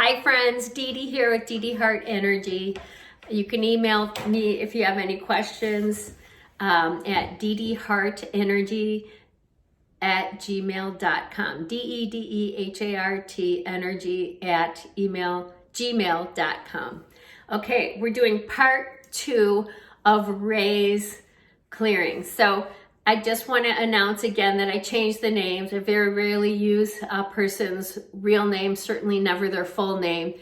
Hi friends, Dee Dee here with Dedehartenergy. You can email me if you have any questions at dedehartenergy@gmail.com. DEDEHART energy at gmail.com. Okay, we're doing part 2 of Ray's clearing. So I just want to announce again that I changed the names. I very rarely use a person's real name, certainly never their full name.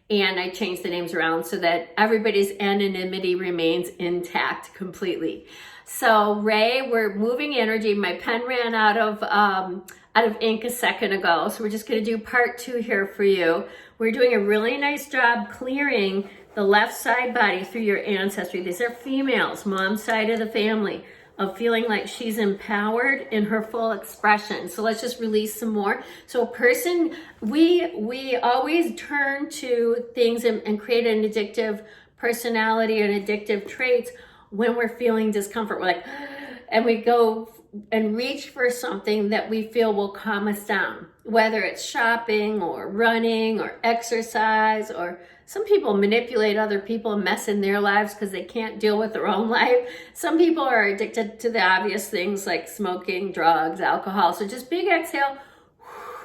And I changed the names around so that everybody's anonymity remains intact completely. So Ray, we're moving energy. My pen ran out of ink a second ago. So we're just going to do part 2 here for you. We're doing a really nice job clearing the left side body through your ancestry. These are females, mom's side of the family, of feeling like she's empowered in her full expression. So let's just release some more. So a person, we always turn to things and create an addictive personality and addictive traits when we're feeling discomfort. We're like, and we go and reach for something that we feel will calm us down, whether it's shopping or running or exercise, or some people manipulate other people and mess in their lives because they can't deal with their own life. Some people are addicted to the obvious things like smoking, drugs, alcohol. So just big exhale,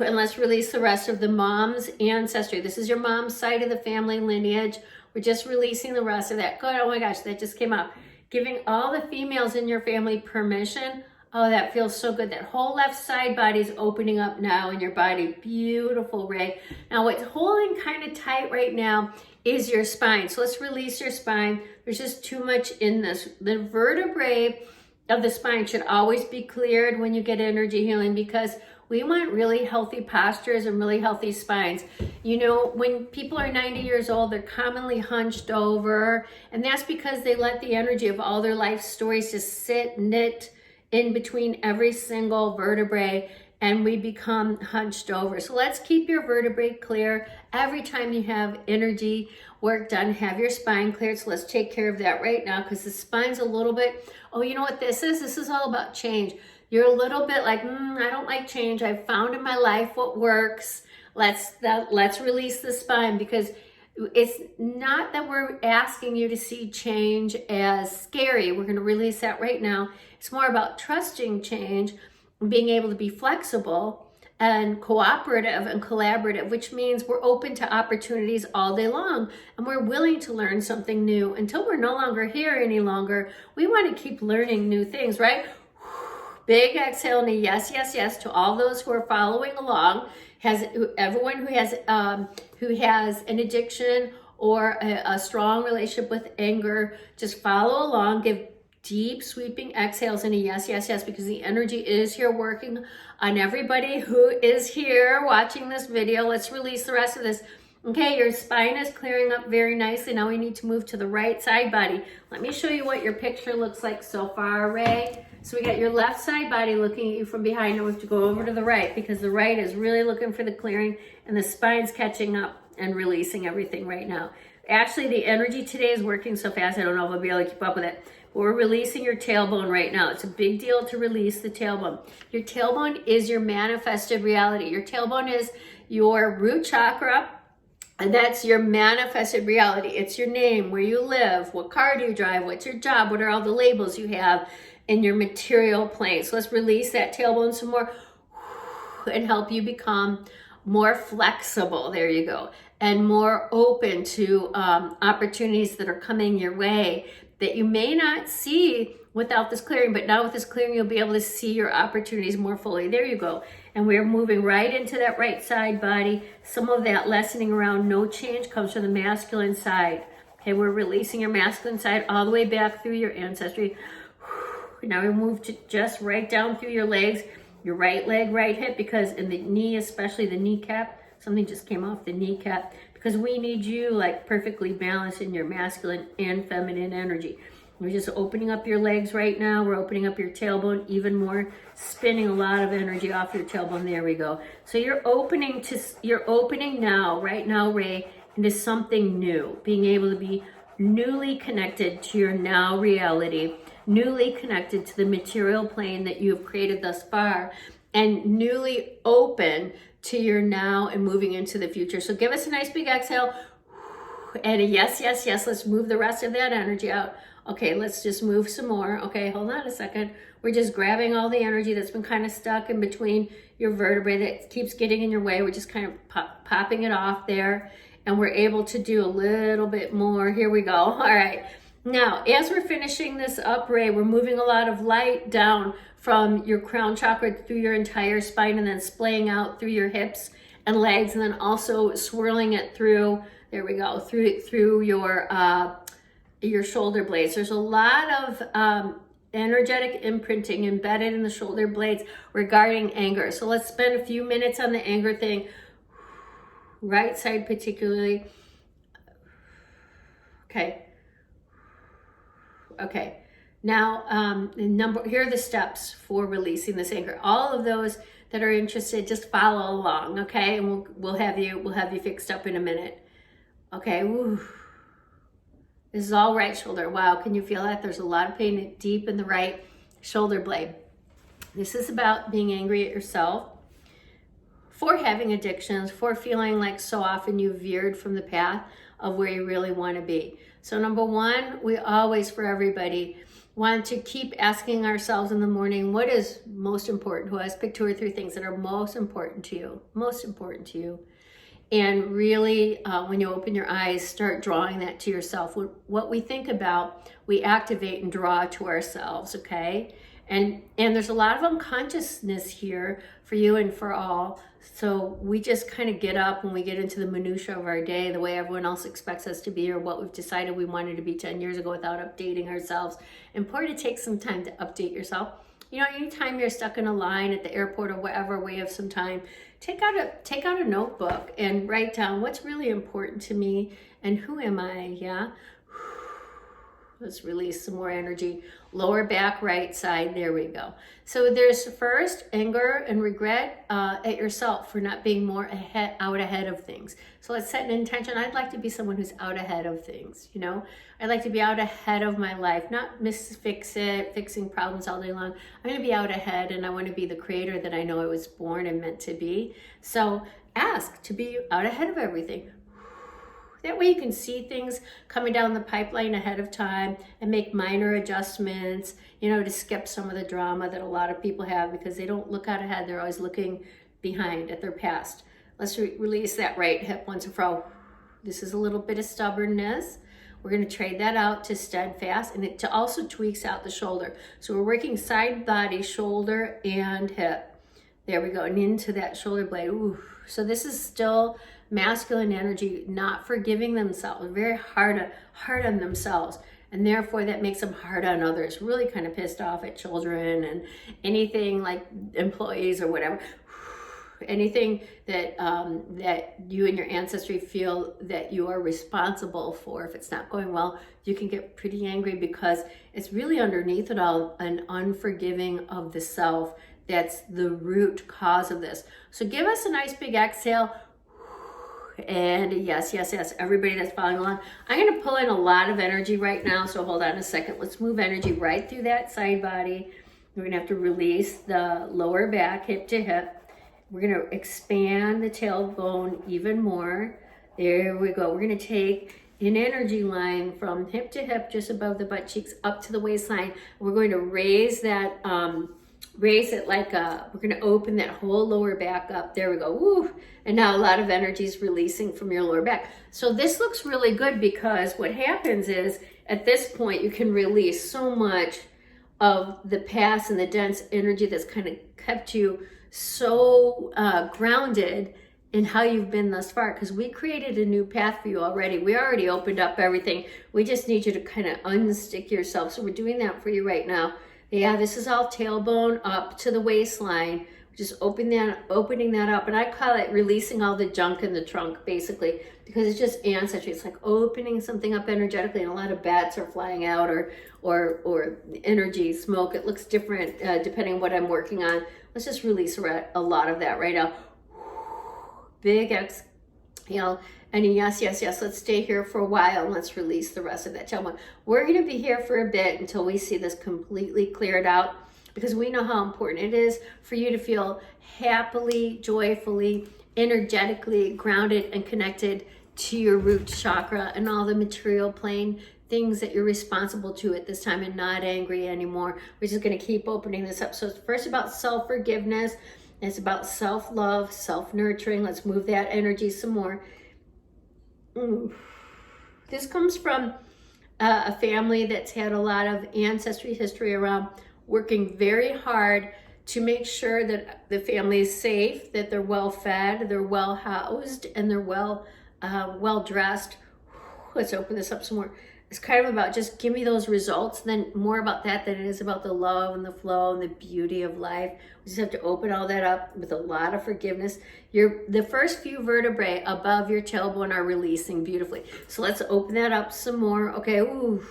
and let's release the rest of the mom's ancestry. This is your mom's side of the family lineage. We're just releasing the rest of that. Good, oh my gosh, that just came out. Giving all the females in your family permission. Oh, that feels so good. That whole left side body is opening up now in your body. Beautiful, Ray. Now, what's holding kind of tight right now is your spine. So let's release your spine. There's just too much in this. The vertebrae of the spine should always be cleared when you get energy healing, because we want really healthy postures and really healthy spines. You know, when people are 90 years old, they're commonly hunched over, and that's because they let the energy of all their life stories just sit, knit in between every single vertebrae, and we become hunched over. So let's keep your vertebrae clear. Every time you have energy work done, have your spine cleared. So let's take care of that right now, because the spine's a little bit, oh, you know what this is? This is all about change. You're a little bit like, I don't like change. I've found in my life what works. Let's release the spine, because it's not that we're asking you to see change as scary. We're going to release that right now. It's more about trusting change, being able to be flexible and cooperative and collaborative, which means we're open to opportunities all day long, and we're willing to learn something new. Until we're no longer here any longer, we want to keep learning new things, right? Big exhale and a yes, yes, yes to all those who are following along. Everyone who has an addiction or a strong relationship with anger, just follow along. Give deep sweeping exhales and a yes, yes, yes, because the energy is here working on everybody who is here watching this video. Let's release the rest of this. Okay, your spine is clearing up very nicely. Now we need to move to the right side body. Let me show you what your picture looks like so far, Ray. So we got your left side body looking at you from behind. Now we have to go over to the right, because the right is really looking for the clearing, and the spine's catching up and releasing everything right now. Actually, the energy today is working so fast, I don't know if I'll be able to keep up with it. But we're releasing your tailbone right now. It's a big deal to release the tailbone. Your tailbone is your manifested reality. Your tailbone is your root chakra, and that's your manifested reality. It's your name, where you live, what car do you drive, what's your job, what are all the labels you have in your material plane. So let's release that tailbone some more and help you become more flexible. There you go. And more open to opportunities that are coming your way that you may not see without this clearing. But now with this clearing, you'll be able to see your opportunities more fully. There you go. And we're moving right into that right side body. Some of that lessening around no change comes from the masculine side. Okay, we're releasing your masculine side all the way back through your ancestry. Now we move to just right down through your legs, your right leg, right hip, because in the knee, especially the kneecap, something just came off the kneecap, because we need you like perfectly balanced in your masculine and feminine energy. We're just opening up your legs right now. We're opening up your tailbone even more, spinning a lot of energy off your tailbone. There we go. So you're opening now, right now, Ray, into something new, being able to be newly connected to your now reality, newly connected to the material plane that you have created thus far, and newly open to your now and moving into the future. So give us a nice big exhale and a yes, yes, yes. Let's move the rest of that energy out. Okay, let's just move some more. Okay, hold on a second. We're just grabbing all the energy that's been kind of stuck in between your vertebrae that keeps getting in your way. We're just kind of popping it off there, and we're able to do a little bit more. Here we go. All right. Now, as we're finishing this up, Ray, we're moving a lot of light down from your crown chakra through your entire spine and then splaying out through your hips and legs, and then also swirling it through, there we go, through your shoulder blades. There's a lot of energetic imprinting embedded in the shoulder blades regarding anger. So let's spend a few minutes on the anger thing, right side particularly. Okay. Now, here are the steps for releasing this anger. All of those that are interested, just follow along, okay? And we'll have you fixed up in a minute. Okay. Woo. This is all right shoulder. Wow, can you feel that? There's a lot of pain deep in the right shoulder blade. This is about being angry at yourself for having addictions, for feeling like so often you veered from the path of where you really want to be. So number one, we always, for everybody, want to keep asking ourselves in the morning, what is most important to us? Pick 2 or 3 things that are most important to you. And really, when you open your eyes, start drawing that to yourself. What we think about, we activate and draw to ourselves, okay? And there's a lot of unconsciousness here for you and for all. So we just kind of get up when we get into the minutia of our day, the way everyone else expects us to be, or what we've decided we wanted to be 10 years ago without updating ourselves. Important to take some time to update yourself. You know, anytime you're stuck in a line at the airport or whatever, we have some time, take out a notebook and write down what's really important to me and who am I, yeah? Let's release some more energy. Lower back, right side, there we go. So there's first anger and regret at yourself for not being more out ahead of things. So let's set an intention. I'd like to be someone who's out ahead of things, you know? I'd like to be out ahead of my life, not fixing problems all day long. I'm gonna be out ahead, and I wanna be the creator that I know I was born and meant to be. So ask to be out ahead of everything. That way you can see things coming down the pipeline ahead of time and make minor adjustments, you know, to skip some of the drama that a lot of people have because they don't look out ahead. They're always looking behind at their past. Let's release that right hip once and for all. This is a little bit of stubbornness. We're going to trade that out to steadfast, and it also tweaks out the shoulder. So we're working side body, shoulder, and hip. There we go, and into that shoulder blade. Ooh. So this is still masculine energy, not forgiving themselves, very hard on themselves, and therefore that makes them hard on others, really kind of pissed off at children and anything like employees or whatever. Anything that that you and your ancestry feel that you are responsible for, if it's not going well, you can get pretty angry because it's really underneath it all an unforgiving of the self. That's the root cause of this. So give us a nice big exhale. And yes, yes, yes, everybody that's following along. I'm going to pull in a lot of energy right now, so hold on a second. Let's move energy right through that side body. We're going to have to release the lower back, hip to hip. We're going to expand the tailbone even more. There we go. We're going to take an energy line from hip to hip, just above the butt cheeks, up to the waistline. We're going to raise that, raise it like we're going to open that whole lower back up. There we go. Woo. And now a lot of energy is releasing from your lower back. So this looks really good because what happens is at this point you can release so much of the past and the dense energy that's kind of kept you so grounded in how you've been thus far, because we created a new path for you already. We already opened up everything. We just need you to kind of unstick yourself. So we're doing that for you right now. Yeah, this is all tailbone up to the waistline. Just opening that up. And I call it releasing all the junk in the trunk, basically, because it's just ancestry. It's like opening something up energetically, and a lot of bats are flying out or energy, smoke. It looks different depending on what I'm working on. Let's just release a lot of that right now. Big exhale. And yes, yes, yes, let's stay here for a while and let's release the rest of that tailbone. We're going to be here for a bit until we see this completely cleared out, because we know how important it is for you to feel happily, joyfully, energetically grounded and connected to your root chakra and all the material plane things that you're responsible to at this time, and not angry anymore. We're just going to keep opening this up. So it's first about self-forgiveness. It's about self-love, self-nurturing. Let's move that energy some more. This comes from a family that's had a lot of ancestry history around working very hard to make sure that the family is safe, that they're well fed, they're well housed, and they're well dressed. Let's open this up some more. It's kind of about just give me those results, then more about that than it is about the love and the flow and the beauty of life. We just have to open all that up with a lot of forgiveness. The first few vertebrae above your tailbone are releasing beautifully. So let's open that up some more. Okay, ooh,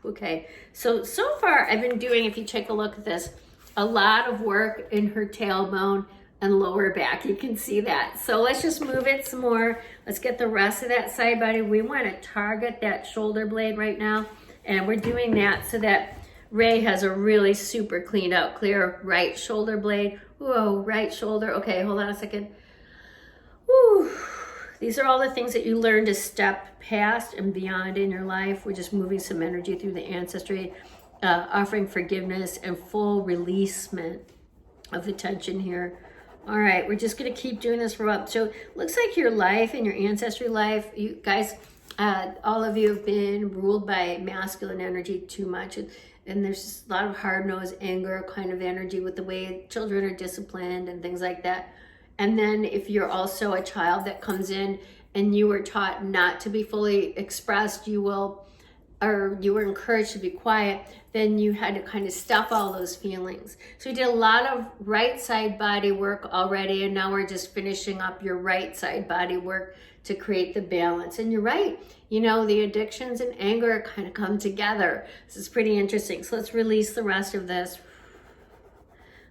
okay. So far I've been doing, if you take a look at this, a lot of work in her tailbone and lower back. You can see that. So let's just move it some more. Let's get the rest of that side body. We want to target that shoulder blade right now. And we're doing that so that Ray has a really super cleaned out, clear right shoulder blade. Whoa, right shoulder. Okay, hold on a second. Woo. These are all the things that you learn to step past and beyond in your life. We're just moving some energy through the ancestry, offering forgiveness and full releasement of the tension here. All right, we're just going to keep doing this for a while. So looks like your life and your ancestry life, you guys, all of you have been ruled by masculine energy too much. And there's just a lot of hard-nosed anger kind of energy with the way children are disciplined and things like that. And then if you're also a child that comes in and you were taught not to be fully expressed, you were encouraged to be quiet, then you had to kind of stuff all those feelings. So we did a lot of right side body work already, and now we're just finishing up your right side body work to create the balance. And you're right, you know, the addictions and anger kind of come together. This is pretty interesting. So let's release the rest of this.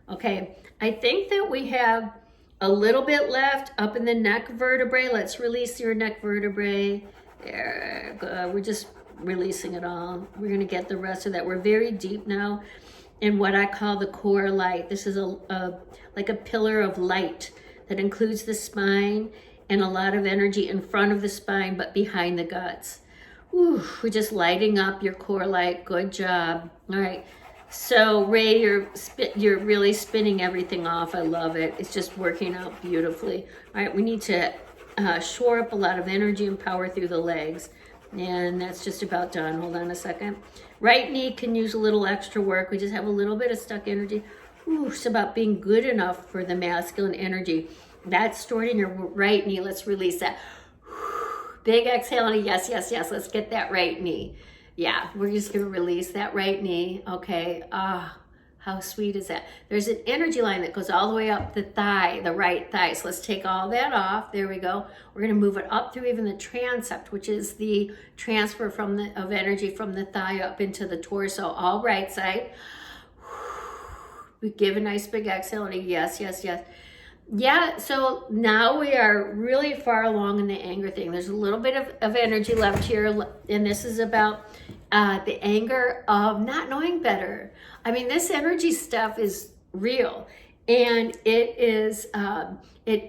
Okay, I think that we have a little bit left up in the neck vertebrae. Let's release your neck vertebrae. There, we're just releasing it all. We're going to get the rest of that. We're very deep now in what I call the core light. This is like a pillar of light that includes the spine and a lot of energy in front of the spine, but behind the guts. Ooh, we're just lighting up your core light. Good job. All right. So Ray, you're really spinning everything off. I love it. It's just working out beautifully. All right. We need to shore up a lot of energy and power through the legs. And that's just about done. Hold on a second. Right knee can use a little extra work. We just have a little bit of stuck energy. Ooh, it's about being good enough for the masculine energy. That's stored in your right knee. Let's release that. Big exhale and a yes, yes, yes. Let's get that right knee. Yeah, we're just going to release that right knee. Okay. How sweet is that? There's an energy line that goes all the way up the thigh, the right thigh. So let's take all that off. There we go. We're going to move it up through even the transept, which is the transfer of energy from the thigh up into the torso, all right side. We give a nice big exhale and a yes, yes, yes. Yeah, so now we are really far along in the anger thing. There's a little bit of energy left here, and this is about the anger of not knowing better. I mean, this energy stuff is real, and it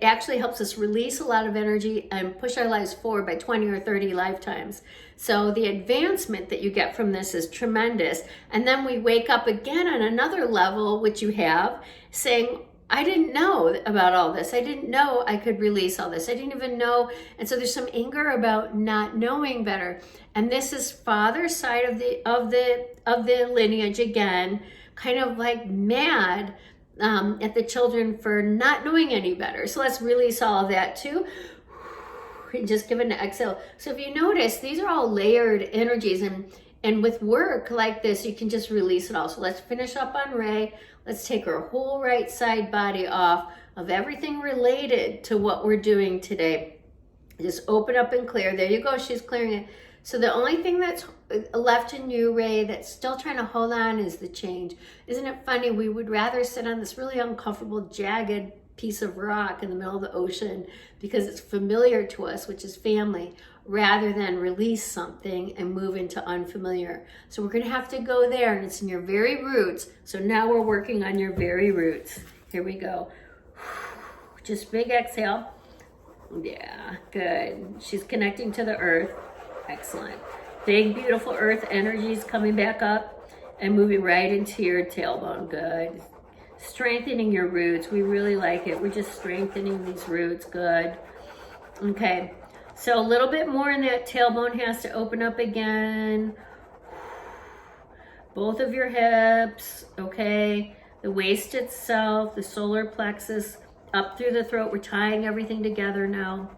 actually helps us release a lot of energy and push our lives forward by 20 or 30 lifetimes. So the advancement that you get from this is tremendous. And then we wake up again on another level, which you have, saying, I didn't know about all this. I didn't know I could release all this. I didn't even know. And so there's some anger about not knowing better. And this is father's side of the lineage again, kind of like mad at the children for not knowing any better. So let's release all of that too. And just give it an exhale. So if you notice, these are all layered energies, and with work like this, you can just release it all. So let's finish up on Ray. Let's take her whole right side body off of everything related to what we're doing today. Just open up and clear. There you go. She's clearing it. So the only thing that's left in you, Ray, that's still trying to hold on is the change. Isn't it funny? We would rather sit on this really uncomfortable, jagged piece of rock in the middle of the ocean because it's familiar to us, which is family, rather than release something and move into unfamiliar. So we're going to have to go there, and it's in your very roots. So now we're working on your very roots. Here we go. Just big exhale. Yeah, good. She's connecting to the earth. Excellent. Big, beautiful earth energies coming back up and moving right into your tailbone. Good. Strengthening your roots. We really like it. We're just strengthening these roots. Good. Okay. So a little bit more, and that tailbone has to open up again. Both of your hips. Okay. The waist itself, the solar plexus, up through the throat. We're tying everything together now.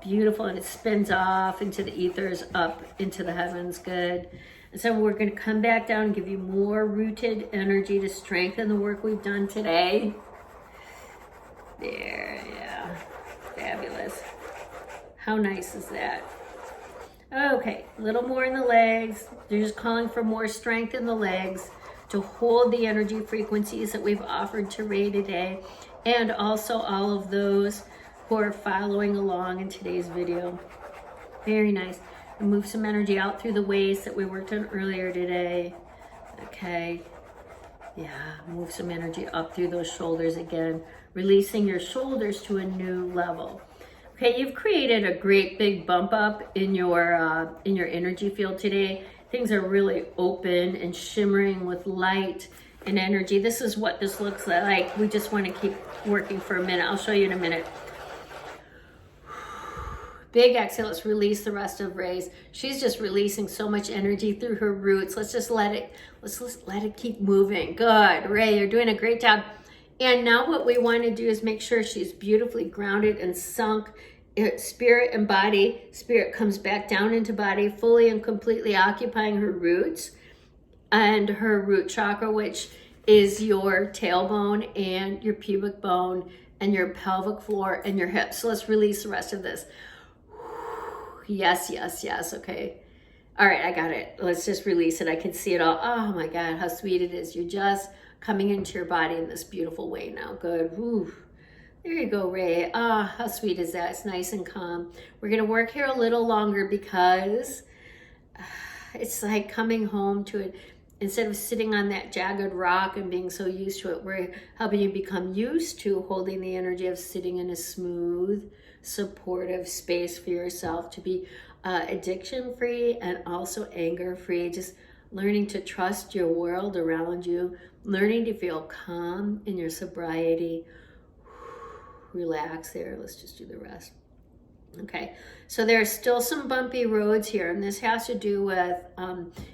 Beautiful. And it spins off into the ethers, up into the heavens. Good. And so we're going to come back down and give you more rooted energy to strengthen the work we've done today. There, yeah. Fabulous. How nice is that? Okay, a little more in the legs. They're just calling for more strength in the legs to hold the energy frequencies that we've offered to Ray today, and also all of those who are following along in today's video. Very nice. And move some energy out through the waist that we worked on earlier today. Okay. Yeah, move some energy up through those shoulders again, releasing your shoulders to a new level. Okay, you've created a great big bump up in your energy field today. Things are really open and shimmering with light and energy. This is what this looks like. We just want to keep working for a minute. I'll show you in a minute. Big exhale. Let's release the rest of Ray's. She's just releasing so much energy through her roots. Let's just let it keep moving. Good. Ray, you're doing a great job. And now what we want to do is make sure she's beautifully grounded and sunk. Spirit and body. Spirit comes back down into body, fully and completely occupying her roots and her root chakra, which is your tailbone and your pubic bone and your pelvic floor and your hips. So let's release the rest of this. Yes, yes, yes. Okay. All right, I got it. Let's just release it. I can see it all. Oh my God, how sweet it is. You're just coming into your body in this beautiful way now. Good. Woo. There you go, Ray. Ah, how sweet is that? It's nice and calm. We're going to work here a little longer because it's like coming home to it. Instead of sitting on that jagged rock and being so used to it, we're helping you become used to holding the energy of sitting in a smooth, supportive space for yourself, to be addiction-free and also anger-free. Just learning to trust your world around you, learning to feel calm in your sobriety. Relax there. Let's just do the rest. Okay, so there's still some bumpy roads here, and this has to do with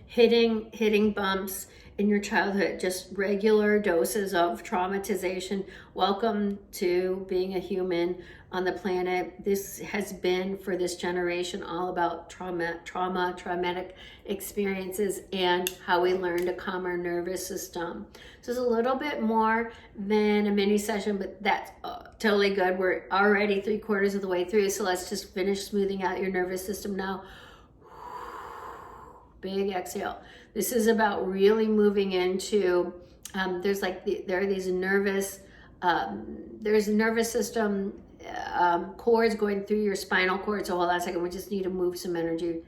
hitting bumps in your childhood, just regular doses of traumatization. Welcome to being a human on the planet. This has been, for this generation, all about traumatic experiences and how we learn to calm our nervous system. So it's a little bit more than a mini session, but that's totally good. We're already 3/4 of the way through, so let's just finish smoothing out your nervous system now. Big exhale. This is about really moving into, there are these nervous system cords going through your spinal cord. So hold on a second. We just need to move some energy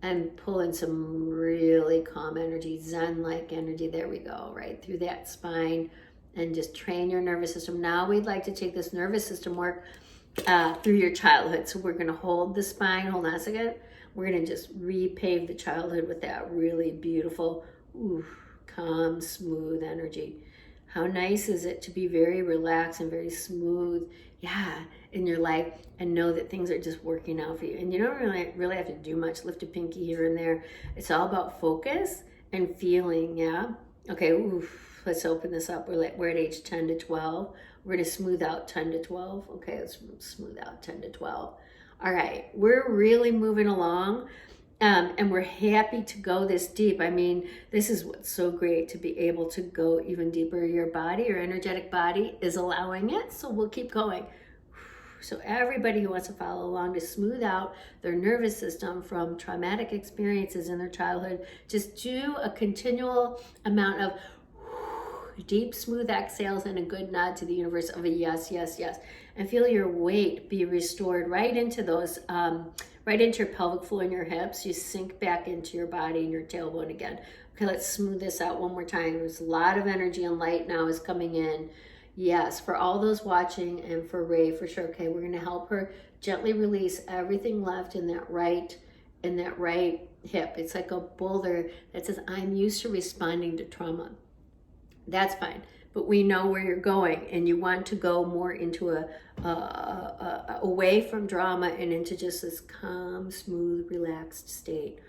and pull in some really calm energy, Zen-like energy. There we go, right through that spine, and just train your nervous system. Now we'd like to take this nervous system work through your childhood. So we're going to hold the spine. Hold on a second. We're going to just repave the childhood with that really beautiful, calm, smooth energy. How nice is it to be very relaxed and very smooth, in your life, and know that things are just working out for you. And you don't really have to do much, lift a pinky here and there. It's all about focus and feeling, yeah? Okay, let's open this up. We're at age 10 to 12. We're going to smooth out 10 to 12. Okay, let's smooth out 10 to 12. All right, we're really moving along. And we're happy to go this deep. I mean, this is what's so great, to be able to go even deeper. Your body, your energetic body is allowing it, so we'll keep going. So everybody who wants to follow along to smooth out their nervous system from traumatic experiences in their childhood, just do a continual amount of deep, smooth exhales and a good nod to the universe of a yes, yes, yes. And feel your weight be restored right into those, right into your pelvic floor and your hips. You sink back into your body and your tailbone again. Okay, let's smooth this out one more time. There's a lot of energy and light now is coming in. Yes, for all those watching and for Ray for sure. Okay, we're going to help her gently release everything left in that right hip. It's like a boulder that says, I'm used to responding to trauma. That's fine. But we know where you're going, and you want to go more into away from drama and into just this calm, smooth, relaxed state.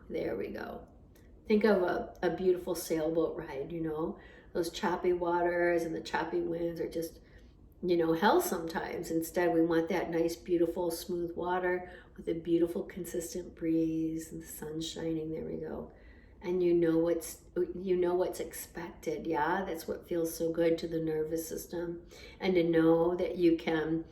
There we go. Think of a beautiful sailboat ride, you know, those choppy waters and the choppy winds are just, you know, hell sometimes. Instead, we want that nice, beautiful, smooth water with a beautiful, consistent breeze and the sun shining. There we go. And you know what's expected. Yeah, that's what feels so good to the nervous system, and to know that you can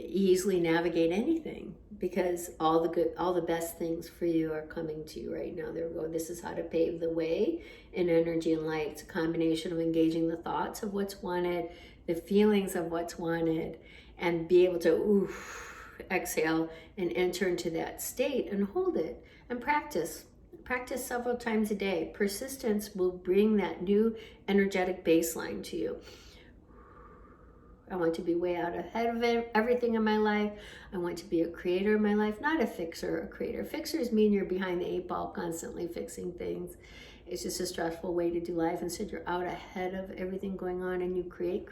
easily navigate anything, because all the best things for you are coming to you right now. There we go. This is how to pave the way in energy and light. It's a combination of engaging the thoughts of what's wanted, the feelings of what's wanted, and be able to exhale and enter into that state and hold it and practice several times a day. Persistence will bring that new energetic baseline to you. I want to be way out ahead of everything in my life. I want to be a creator in my life, not a fixer, a creator. Fixers mean you're behind the 8 ball, constantly fixing things. It's just a stressful way to do life. Instead, you're out ahead of everything going on, and you create,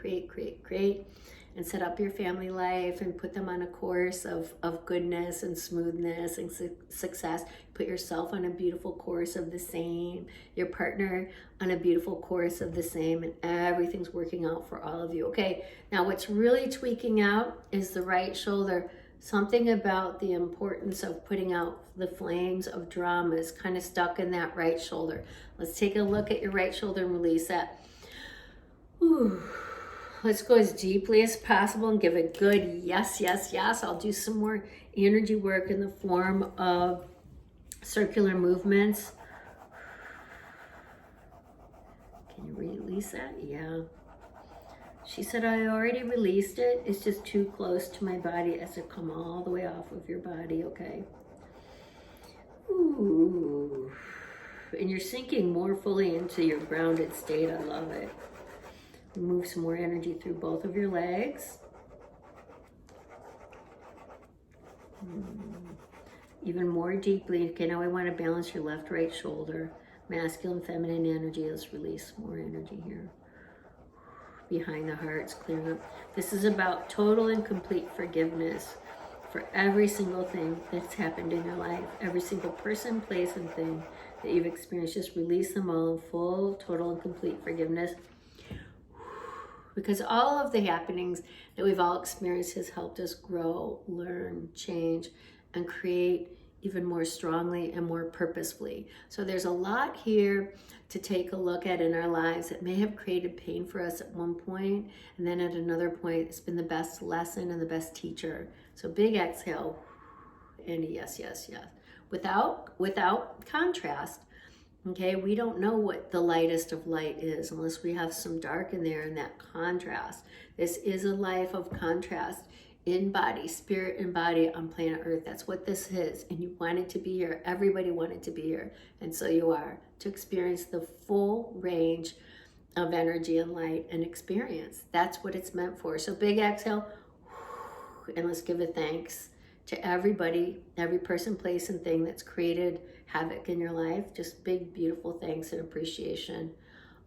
and set up your family life and put them on a course of goodness and smoothness and success. Put yourself on a beautiful course of the same, your partner on a beautiful course of the same, and everything's working out for all of you. Okay, now what's really tweaking out is the right shoulder. Something about the importance of putting out the flames of drama is kind of stuck in that right shoulder. Let's take a look at your right shoulder and release that. Ooh. Let's go as deeply as possible and give a good yes, yes, yes. I'll do some more energy work in the form of circular movements. Can you release that? Yeah. She said, I already released it. It's just too close to my body. It has to come all the way off of your body, okay? Ooh. And you're sinking more fully into your grounded state. I love it. Move some more energy through both of your legs. Even more deeply. Okay, now I want to balance your left, right shoulder. Masculine, feminine energy. Let's release more energy here. Behind the heart, it's clearing up. This is about total and complete forgiveness for every single thing that's happened in your life. Every single person, place, and thing that you've experienced. Just release them all in full, total, and complete forgiveness. Because all of the happenings that we've all experienced has helped us grow, learn, change, and create even more strongly and more purposefully. So there's a lot here to take a look at in our lives that may have created pain for us at one point, and then at another point, it's been the best lesson and the best teacher. So big exhale, and yes, yes, yes. Without contrast. Okay, we don't know what the lightest of light is unless we have some dark in there and that contrast. This is a life of contrast in body, spirit and body on planet Earth. That's what this is. And you wanted to be here. Everybody wanted to be here. And so you are, to experience the full range of energy and light and experience. That's what it's meant for. So big exhale, and let's give a thanks to everybody, every person, place, and thing that's created havoc in your life. Just big, beautiful thanks and appreciation.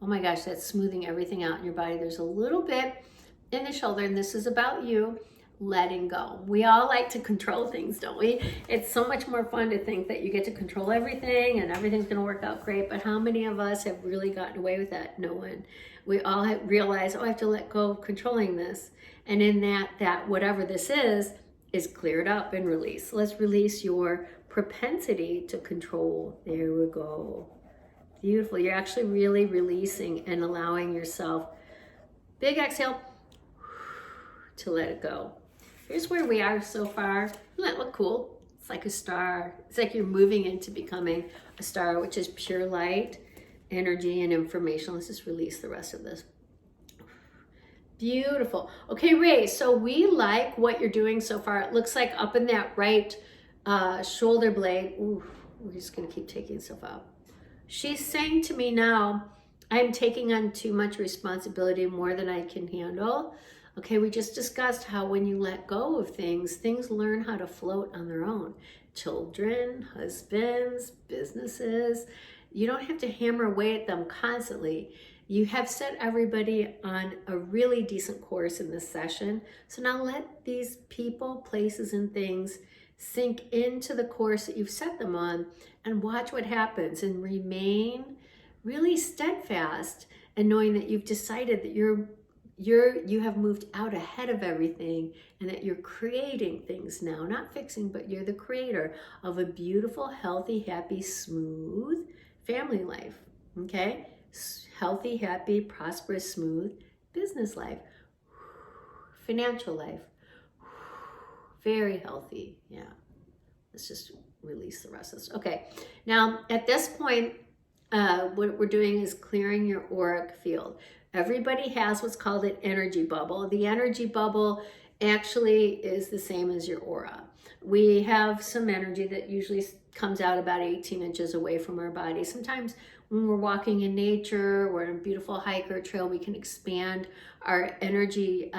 Oh my gosh, that's smoothing everything out in your body. There's a little bit in the shoulder, and this is about you letting go. We all like to control things, don't we? It's so much more fun to think that you get to control everything and everything's going to work out great. But how many of us have really gotten away with that? No one. We all realize, oh, I have to let go of controlling this. And in that whatever this is cleared up and released. So let's release your propensity to control. There we go. Beautiful. You're actually really releasing and allowing yourself, big exhale, to let it go. Here's where we are so far. Doesn't that look cool? It's like a star. It's like you're moving into becoming a star, which is pure light, energy, and information. Let's just release the rest of this. Beautiful. Okay, Ray, so we like what you're doing so far. It looks like up in that right shoulder blade. Ooh, we're just going to keep taking stuff out. she's saying to me now, I'm taking on too much responsibility, more than I can handle. Okay, we just discussed how when you let go of things, things learn how to float on their own. Children, husbands, businesses, you don't have to hammer away at them constantly. You have set everybody on a really decent course in this session. So now let these people, places, and things sink into the course that you've set them on, and watch what happens, and remain really steadfast and knowing that you've decided that you have moved out ahead of everything, and that you're creating things now, not fixing, but you're the creator of a beautiful, healthy, happy, smooth family life. Okay? Healthy, happy, prosperous, smooth business life, financial life, very healthy. Yeah. Let's just release the rest of this. Okay. Now, at this point, what we're doing is clearing your auric field. Everybody has what's called an energy bubble. The energy bubble actually is the same as your aura. We have some energy that usually comes out about 18 inches away from our body. Sometimes when we're walking in nature or in a beautiful hike or trail, we can expand our energy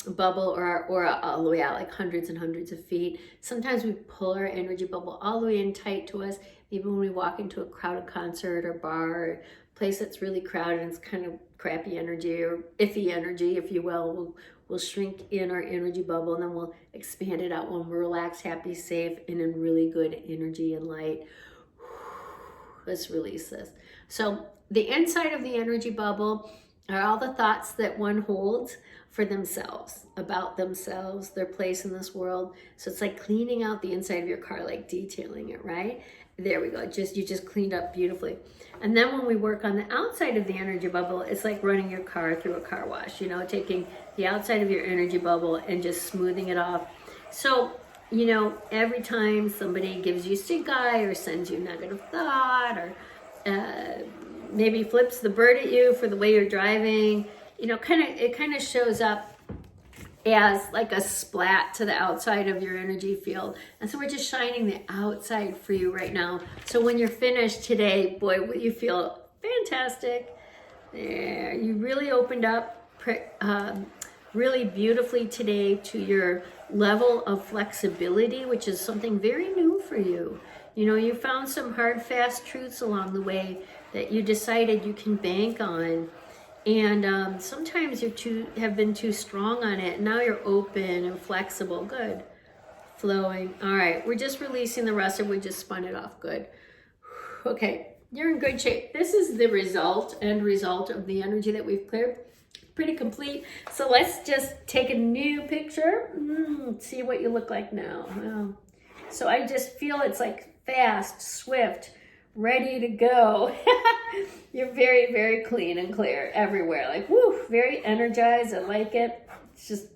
bubble or our aura all the way out, like hundreds and hundreds of feet. Sometimes we pull our energy bubble all the way in tight to us. Even when we walk into a crowded concert or bar or place that's really crowded and it's kind of crappy energy or iffy energy, if you will, we'll shrink in our energy bubble, and then we'll expand it out when we're relaxed, happy, safe, and in really good energy and light. Let's release this. So the inside of the energy bubble are all the thoughts that one holds for themselves, about themselves, their place in this world. So it's like cleaning out the inside of your car, like detailing it, right? There we go. You just cleaned up beautifully. And then when we work on the outside of the energy bubble, it's like running your car through a car wash, you know, taking the outside of your energy bubble and just smoothing it off. So, you know, every time somebody gives you stink eye or sends you a negative thought or maybe flips the bird at you for the way you're driving, you know, it kind of shows up as like a splat to the outside of your energy field. And so we're just shining the outside for you right now. So when you're finished today, boy, will you feel fantastic. There, you really opened up really beautifully today to your level of flexibility, which is something very new for you. You know, you found some hard, fast truths along the way that you decided you can bank on. And sometimes you have been too strong on it. Now you're open and flexible. Good. Flowing. All right. We're just releasing the rest of it. We just spun it off. Good. Okay. You're in good shape. This is the end result of the energy that we've cleared. Pretty complete. So let's just take a new picture. See what you look like now. Wow. So I just feel it's like fast, swift, ready to go. You're very, very clean and clear everywhere. Like, woo, very energized. I like it. It's just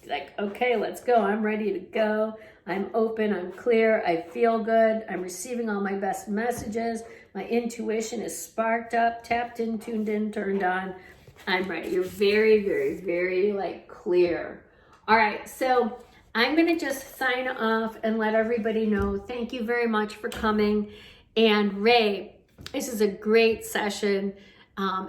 like, okay, let's go. I'm ready to go. I'm open. I'm clear. I feel good. I'm receiving all my best messages. My intuition is sparked up, tapped in, tuned in, turned on. I'm ready. You're very, very, very like clear. All right. So I'm going to just sign off and let everybody know. Thank you very much for coming. And Ray, this is a great session.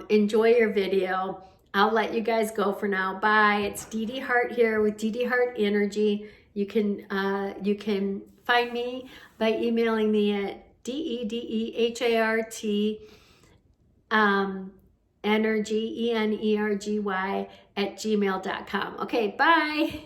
Enjoy your video. I'll let you guys go for now. Bye. It's Dede Hart here with Dedehartenergy. You can find me by emailing me at DEDEHART energy, ENERGY @gmail.com. Okay, bye.